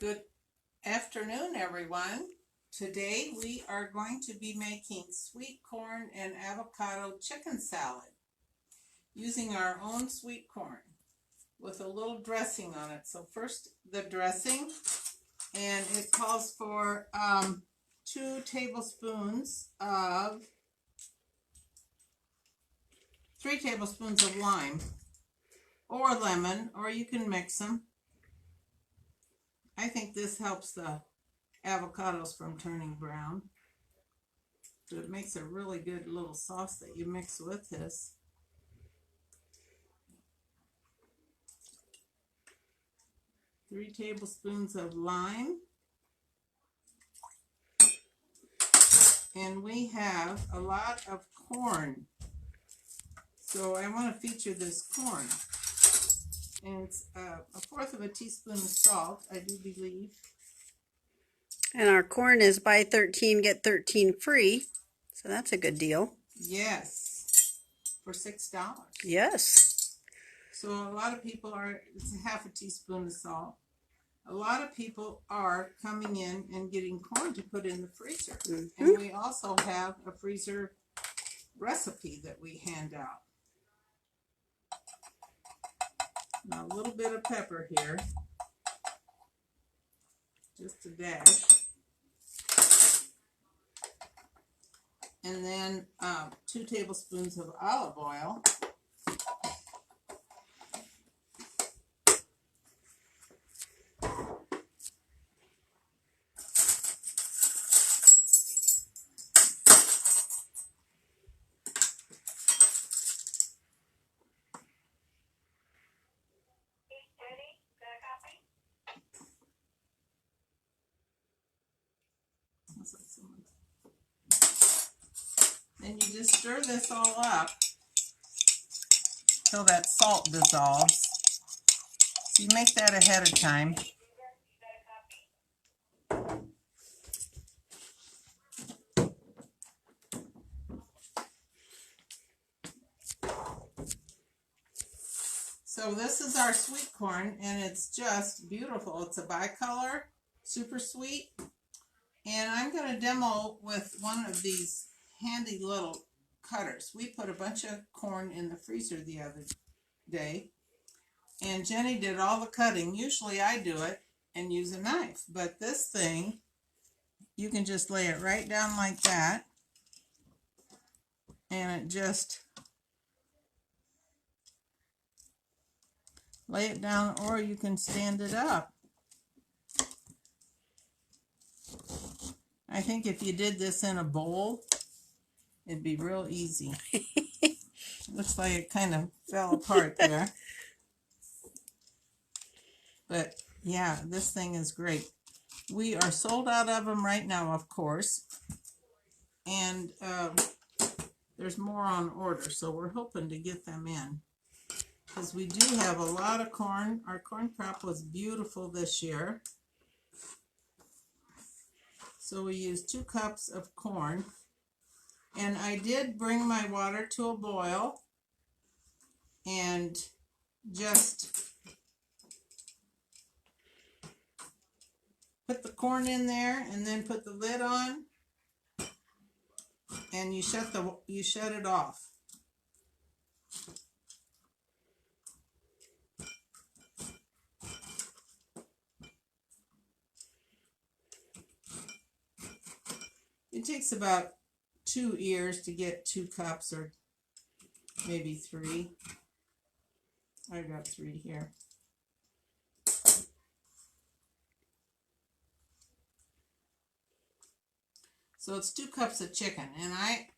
Good afternoon, everyone. Today we are going to be making sweet corn and avocado chicken salad using our own sweet corn with a little dressing on it. So first the dressing, and it calls for 3 tablespoons of lime or lemon, or you can mix them. I think this helps the avocados from turning brown. So it makes a really good little sauce that you mix with this. Three tablespoons of lime. And we have a lot of corn. So I want to feature this corn. And it's 1/4 of a teaspoon of salt, I do believe. And our corn is buy 13, get 13 free. So that's a good deal. Yes. For $6. Yes. So a lot of people it's 1/2 teaspoon of salt. A lot of people are coming in and getting corn to put in the freezer. And we also have a freezer recipe that we hand out. Now a little bit of pepper here. Just a dash. And then 2 tablespoons of olive oil. Then you just stir this all up till that salt dissolves. So you make that ahead of time. So this is our sweet corn, and it's just beautiful. It's a bicolor, super sweet. And I'm going to demo with one of these handy little cutters. We put a bunch of corn in the freezer the other day, and Jenny did all the cutting. Usually I do it and use a knife, but this thing, you can just lay it right down like that, and it just lay it down, or you can stand it up. I think if you did this in a bowl, it'd be real easy. Looks like it kind of fell apart there. But yeah, this thing is great. We are sold out of them right now, of course. And there's more on order, so we're hoping to get them in. Because we do have a lot of corn. Our corn crop was beautiful this year. So we used 2 cups of corn. And I did bring my water to a boil and just put the corn in there and then put the lid on, and you shut it off. It takes about 2 ears to get 2 cups, or maybe 3. I got 3 here. So it's 2 cups of chicken, and I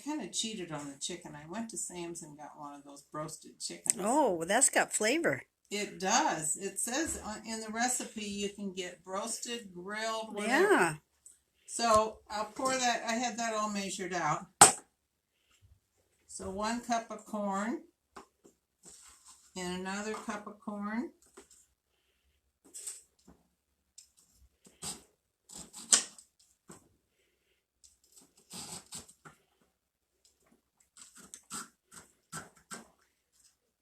kind of cheated on the chicken. I went to Sam's and got one of those roasted chickens. Oh, that's got flavor. It does. It says in the recipe you can get roasted, grilled, whatever. Yeah. So I'll pour that. I had that all measured out. So 1 cup of corn and another cup of corn.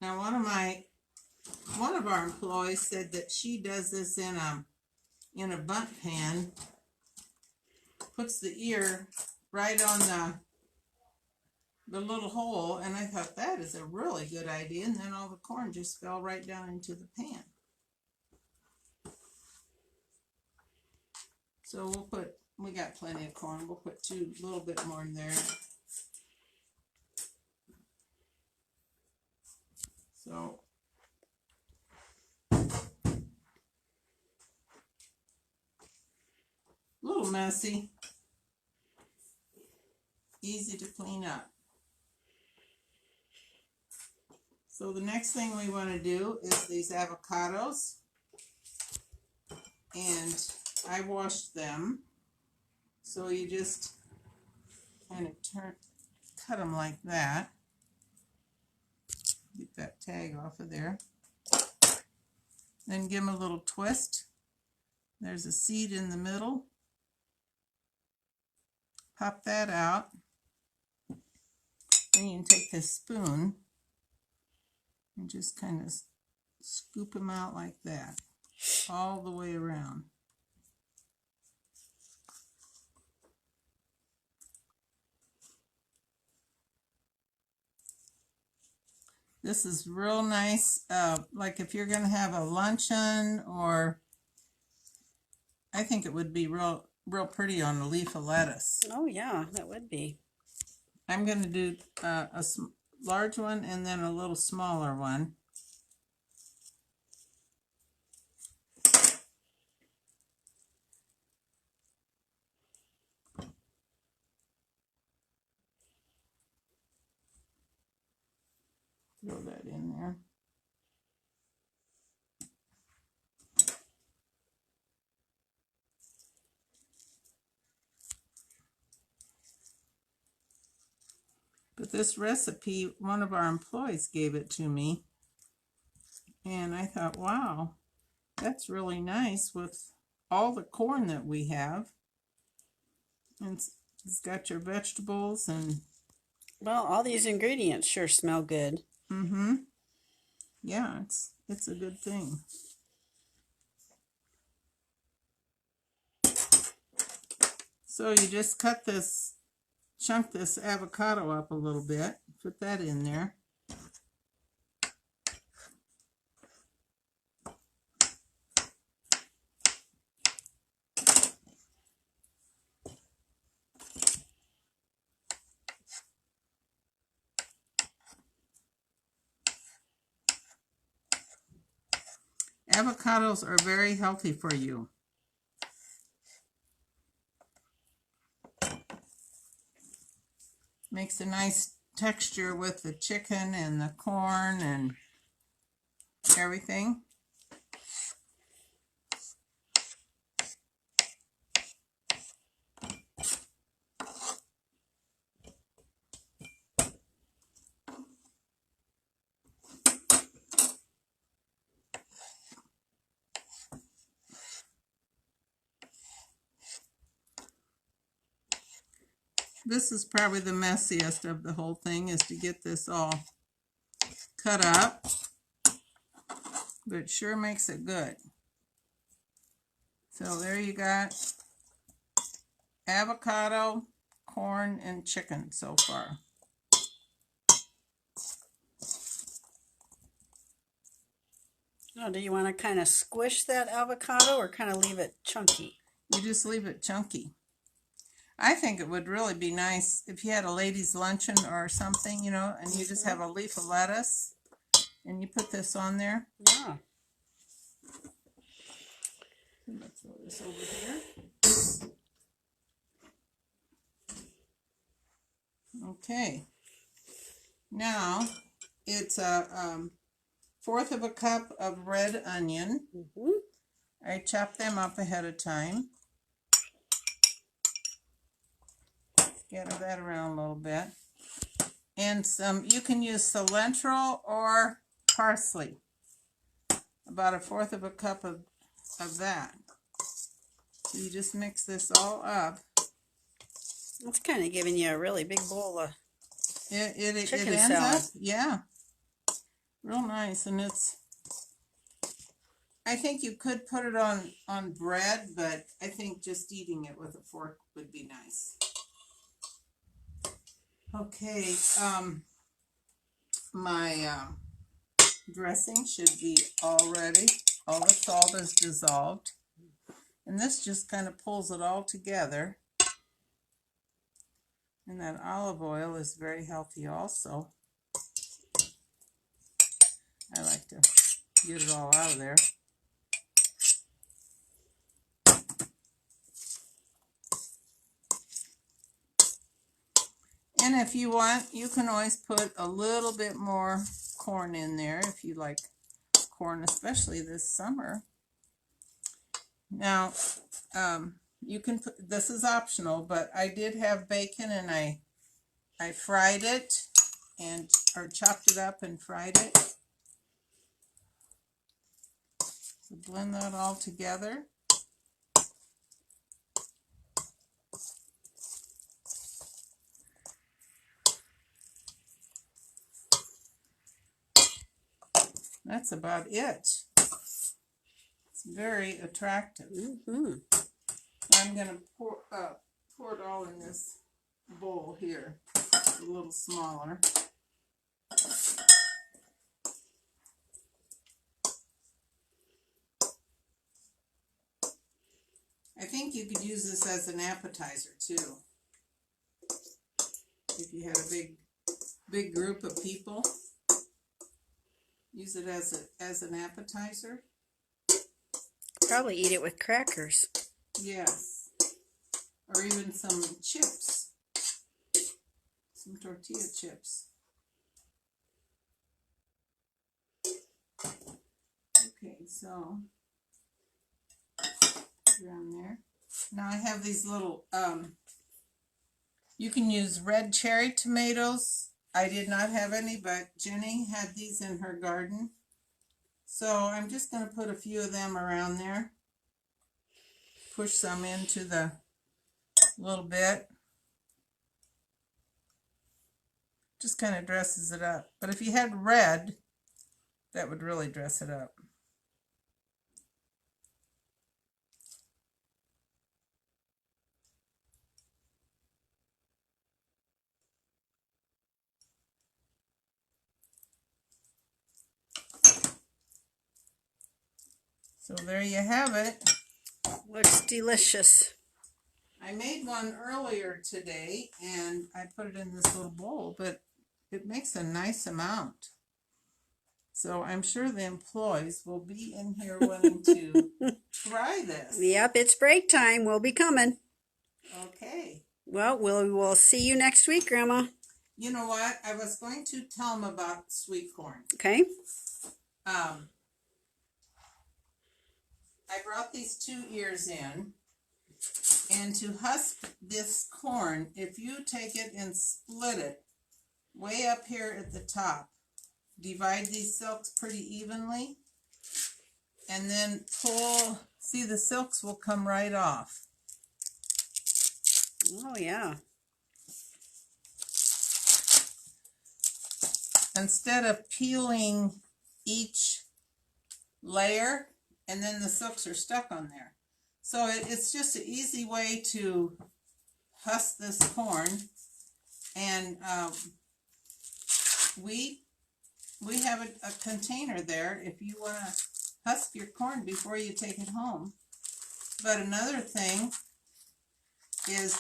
Now one of our employees said that she does this in a in a bundt pan, puts the ear right on the little hole, and I thought that is a really good idea, and then all the corn just fell right down into the pan. So we got plenty of corn, we'll put a little bit more in there. So a little messy, easy to clean up. So the next thing we want to do is these avocados, and I washed them. So you just kind of cut them like that. Get that tag off of there. Then give them a little twist. There's a seed in the middle. Pop that out. Then you can take this spoon and just kind of scoop them out like that, all the way around. This is real nice, like if you're going to have a luncheon, or I think it would be real pretty on a leaf of lettuce. Oh yeah, that would be. I'm going to do a large one and then a little smaller one. Throw that in there. But this recipe, one of our employees gave it to me, and I thought, wow, that's really nice with all the corn that we have. And it's got your vegetables and... Well, all these ingredients sure smell good. Mm-hmm. Yeah, it's a good thing. So you just chunk this avocado up a little bit, put that in there. Avocados are very healthy for you. Makes a nice texture with the chicken and the corn and everything. This is probably the messiest of the whole thing, is to get this all cut up, but it sure makes it good. So there you got avocado, corn, and chicken so far. Oh, do you want to kind of squish that avocado or kind of leave it chunky? You just leave it chunky. I think it would really be nice if you had a ladies' luncheon or something, you know, and you just have a leaf of lettuce and you put this on there. Yeah. Let's throw this over here. Okay. Now it's a 1/4 of a cup of red onion. I chopped them up ahead of time. Scatter that around a little bit. And you can use cilantro or parsley. About 1/4 of a cup of that. So you just mix this all up. That's kind of giving you a really big bowl of chicken ends salad. up, yeah, real nice, and it's I think you could put it on bread, but I think just eating it with a fork would be nice. Okay, my dressing should be all ready. All the salt is dissolved. And this just kind of pulls it all together. And that olive oil is very healthy also. I like to get it all out of there. And if you want, you can always put a little bit more corn in there if you like corn, especially this summer. Now, you can put, this is optional, but I did have bacon and I fried it or chopped it up and fried it. So blend that all together. That's about it. It's very attractive. I'm going to pour it all in this bowl here. It's a little smaller. I think you could use this as an appetizer too. If you had a big group of people, use it as an appetizer. Probably eat it with crackers. Yes. Or even some chips. Some tortilla chips. Okay, so around there. Now I have these little, you can use red cherry tomatoes. I did not have any, but Jenny had these in her garden. So I'm just going to put a few of them around there. Push some into the little bit. Just kind of dresses it up. But if you had red, that would really dress it up. So there you have it. Looks delicious. I made one earlier today and I put it in this little bowl, but it makes a nice amount. So I'm sure the employees will be in here wanting to try this. Yep, it's break time. We'll be coming. Okay. Well, we'll see you next week, Grandma. You know what? I was going to tell them about sweet corn. Okay. I brought these 2 ears in, and to husk this corn, if you take it and split it way up here at the top, divide these silks pretty evenly, and then pull, see the silks will come right off. Oh, yeah. Instead of peeling each layer, and then the silks are stuck on there. So it's just an easy way to husk this corn. And we have a container there if you want to husk your corn before you take it home. But another thing is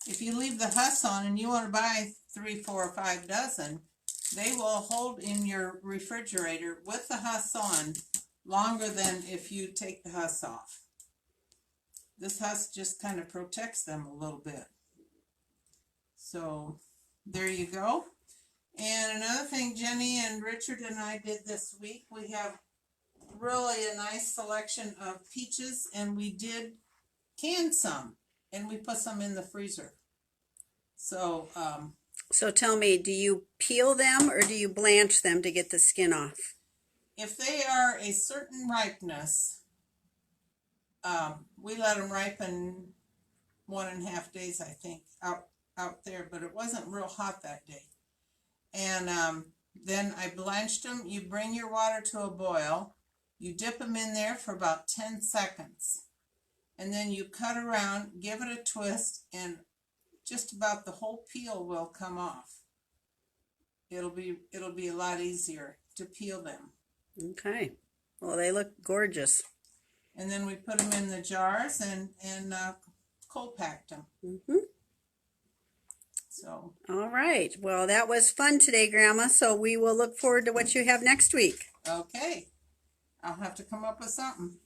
if you leave the husk on and you want to buy 3, 4, or 5 dozen, they will hold in your refrigerator with the husk on longer than if you take the husk off. This husk just kind of protects them a little bit. So there you go. And another thing Jenny and Richard and I did this week, we have really a nice selection of peaches, and we did can some, and we put some in the freezer. So So tell me, do you peel them or do you blanch them to get the skin off? if they are a certain ripeness, we let them ripen 1.5 days, I think, out there, but it wasn't real hot that day. And Then I blanched them. You bring your water to a boil. You dip them in there for about 10 seconds. And then you cut around, give it a twist, and just about the whole peel will come off. It'll be a lot easier to peel them. Okay. Well, they look gorgeous. And then we put them in the jars and cold packed them. Mm-hmm. So. All right. Well, that was fun today, Grandma. So we will look forward to what you have next week. Okay. I'll have to come up with something.